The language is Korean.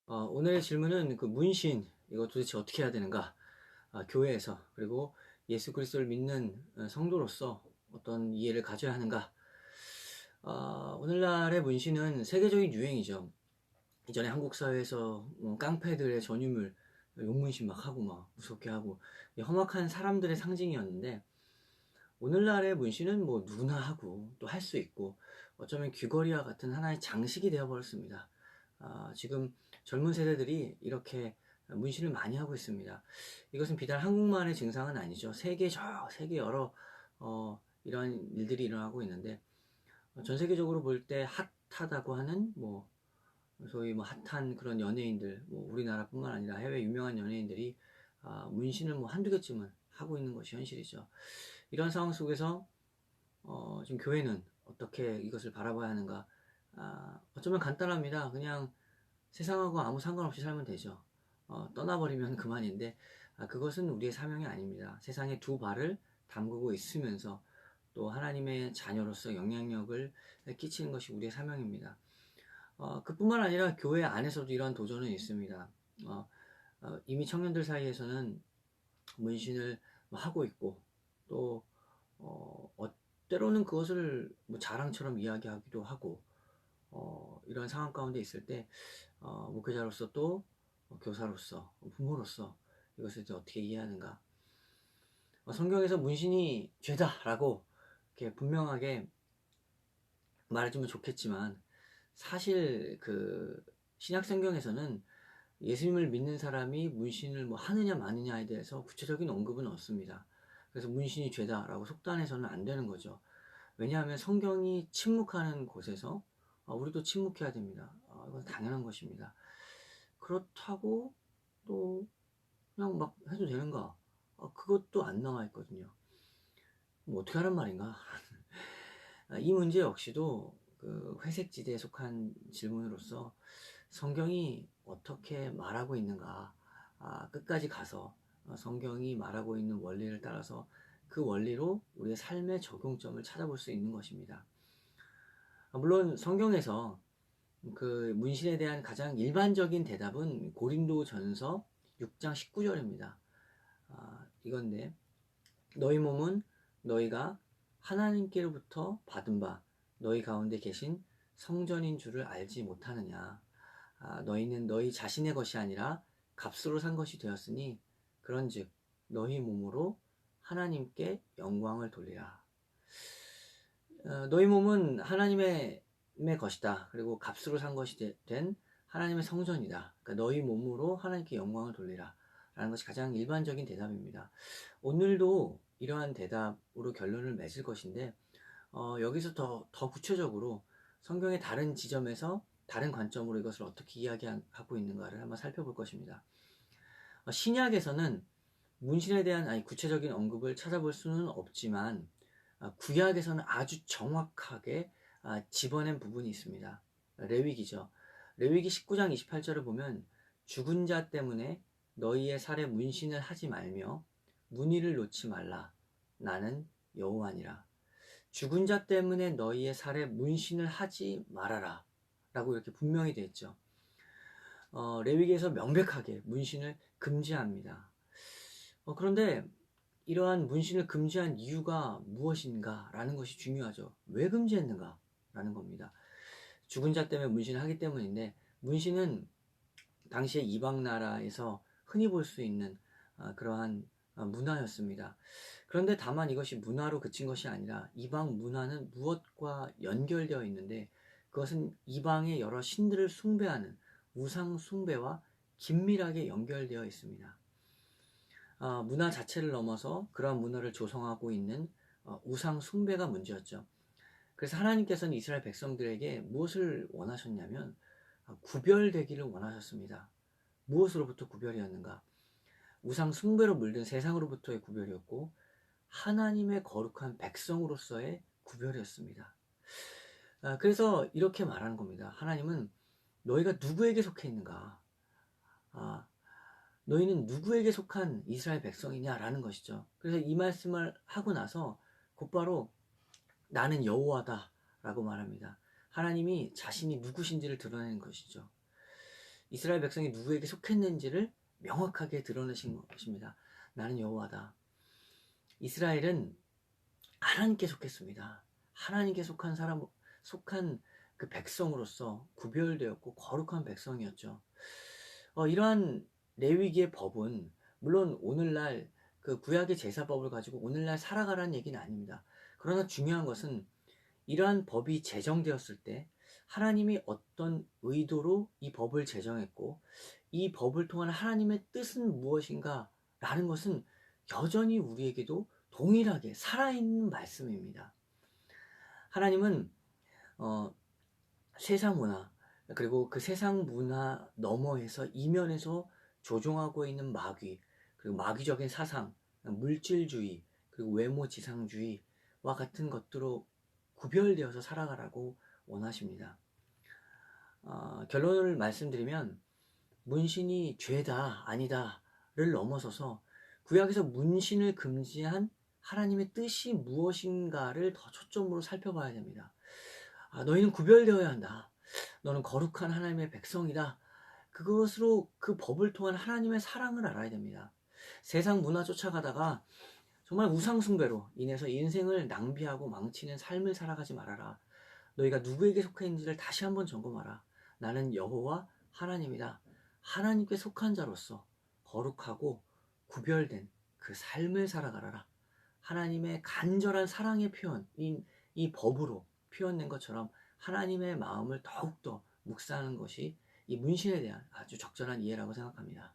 오늘의 질문은 그 문신 이거 도대체 어떻게 해야 되는가? 교회에서 그리고 예수 그리스도를 믿는 성도로서 어떤 이해를 가져야 하는가? 오늘날의 문신은 세계적인 유행이죠. 이전에 한국 사회에서 깡패들의 전유물 용문신 막 하고 막 무섭게 하고 험악한 사람들의 상징이었는데 오늘날의 문신은 뭐 누구나 하고 또 할 수 있고 어쩌면 귀걸이와 같은 하나의 장식이 되어 버렸습니다. 지금 젊은 세대들이 이렇게 문신을 많이 하고 있습니다. 이것은 비단 한국만의 증상은 아니죠. 세계 여러 이런 일들이 일어나고 있는데 전 세계적으로 볼 때 핫하다고 하는 뭐 소위 뭐 핫한 그런 연예인들, 뭐 우리나라뿐만 아니라 해외 유명한 연예인들이 문신을 뭐 한두 개쯤은 하고 있는 것이 현실이죠. 이런 상황 속에서 지금 교회는 어떻게 이것을 바라봐야 하는가? 어쩌면 간단합니다. 그냥 세상하고 아무 상관없이 살면 되죠. 떠나버리면 그만인데 그것은 우리의 사명이 아닙니다. 세상에 두 발을 담그고 있으면서 또 하나님의 자녀로서 영향력을 끼치는 것이 우리의 사명입니다. 그뿐만 아니라 교회 안에서도 이러한 도전은 있습니다. 이미 청년들 사이에서는 문신을 하고 있고 또 때로는 그것을 뭐 자랑처럼 이야기하기도 하고 이런 상황 가운데 있을 때 목회자로서 또 교사로서 부모로서 이것을 이제 어떻게 이해하는가. 성경에서 문신이 죄다라고 이렇게 분명하게 말해주면 좋겠지만 사실 그 신약 성경에서는 예수님을 믿는 사람이 문신을 뭐 하느냐 마느냐에 대해서 구체적인 언급은 없습니다. 그래서 문신이 죄다라고 속단해서는 안 되는 거죠. 왜냐하면 성경이 침묵하는 곳에서 우리도 침묵해야 됩니다. 이건 당연한 것입니다. 그렇다고 또 그냥 막 해도 되는가? 그것도 안 나와 있거든요. 뭐 어떻게 하란 말인가? 이 문제 역시도 그 회색지대에 속한 질문으로서 성경이 어떻게 말하고 있는가? 끝까지 가서 성경이 말하고 있는 원리를 따라서 그 원리로 우리의 삶의 적용점을 찾아볼 수 있는 것입니다. 물론 성경에서 그 문신에 대한 가장 일반적인 대답은 고린도전서 6장 19절입니다. 이건데 너희 몸은 너희가 하나님께로부터 받은 바 너희 가운데 계신 성전인 줄을 알지 못하느냐. 너희는 너희 자신의 것이 아니라 값으로 산 것이 되었으니 그런즉 너희 몸으로 하나님께 영광을 돌리라. 너희 몸은 하나님의 것이다. 그리고 값으로 산 것이 된 하나님의 성전이다. 그러니까 너희 몸으로 하나님께 영광을 돌리라. 라는 것이 가장 일반적인 대답입니다. 오늘도 이러한 대답으로 결론을 맺을 것인데 여기서 더 구체적으로 성경의 다른 지점에서 다른 관점으로 이것을 어떻게 이야기하고 있는가를 한번 살펴볼 것입니다. 신약에서는 문신에 대한 구체적인 언급을 찾아볼 수는 없지만 구약에서는 아주 정확하게 집어낸 부분이 있습니다. 레위기죠. 레위기 19장 28절을 보면 죽은 자 때문에 너희의 살에 문신을 하지 말며 무늬를 놓지 말라. 나는 여호와니라. 죽은 자 때문에 너희의 살에 문신을 하지 말아라. 라고 이렇게 분명히 되어 있죠. 레위기에서 명백하게 문신을 금지합니다. 그런데 이러한 문신을 금지한 이유가 무엇인가 라는 것이 중요하죠. 왜 금지했는가 라는 겁니다. 죽은 자 때문에 문신을 하기 때문인데 문신은 당시에 이방 나라에서 흔히 볼 수 있는 그러한 문화였습니다. 그런데 다만 이것이 문화로 그친 것이 아니라 이방 문화는 무엇과 연결되어 있는데 그것은 이방의 여러 신들을 숭배하는 우상 숭배와 긴밀하게 연결되어 있습니다. 문화 자체를 넘어서 그러한 문화를 조성하고 있는 우상 숭배가 문제였죠. 그래서 하나님께서는 이스라엘 백성들에게 무엇을 원하셨냐면 구별되기를 원하셨습니다. 무엇으로부터 구별이었는가? 우상 숭배로 물든 세상으로부터의 구별이었고 하나님의 거룩한 백성으로서의 구별이었습니다. 그래서 이렇게 말하는 겁니다. 하나님은 너희가 누구에게 속해 있는가? 너희는 누구에게 속한 이스라엘 백성이냐라는 것이죠. 그래서 이 말씀을 하고 나서 곧바로 나는 여호와다 라고 말합니다. 하나님이 자신이 누구신지를 드러내는 것이죠. 이스라엘 백성이 누구에게 속했는지를 명확하게 드러내신 것입니다. 나는 여호와다. 이스라엘은 하나님께 속했습니다. 하나님께 속한 그 백성으로서 구별되었고 거룩한 백성이었죠. 이러한 레위기의 법은 물론 오늘날 그 구약의 제사법을 가지고 오늘날 살아가라는 얘기는 아닙니다. 그러나 중요한 것은 이러한 법이 제정되었을 때 하나님이 어떤 의도로 이 법을 제정했고 이 법을 통한 하나님의 뜻은 무엇인가 라는 것은 여전히 우리에게도 동일하게 살아있는 말씀입니다. 하나님은 세상 문화 그리고 그 세상 문화 너머에서 이면에서 조종하고 있는 마귀 그리고 마귀적인 사상, 물질주의 그리고 외모지상주의와 같은 것들로 구별되어서 살아가라고 원하십니다. 결론을 말씀드리면 문신이 죄다 아니다를 넘어서서 구약에서 문신을 금지한 하나님의 뜻이 무엇인가를 더 초점으로 살펴봐야 됩니다. 너희는 구별되어야 한다. 너는 거룩한 하나님의 백성이다. 그것으로 그 법을 통한 하나님의 사랑을 알아야 됩니다. 세상 문화 쫓아가다가 정말 우상숭배로 인해서 인생을 낭비하고 망치는 삶을 살아가지 말아라. 너희가 누구에게 속해 있는지를 다시 한번 점검하라. 나는 여호와 하나님이다. 하나님께 속한 자로서 거룩하고 구별된 그 삶을 살아가라. 하나님의 간절한 사랑의 표현인 이 법으로 표현된 것처럼 하나님의 마음을 더욱더 묵상하는 것이 이 문신에 대한 아주 적절한 이해라고 생각합니다.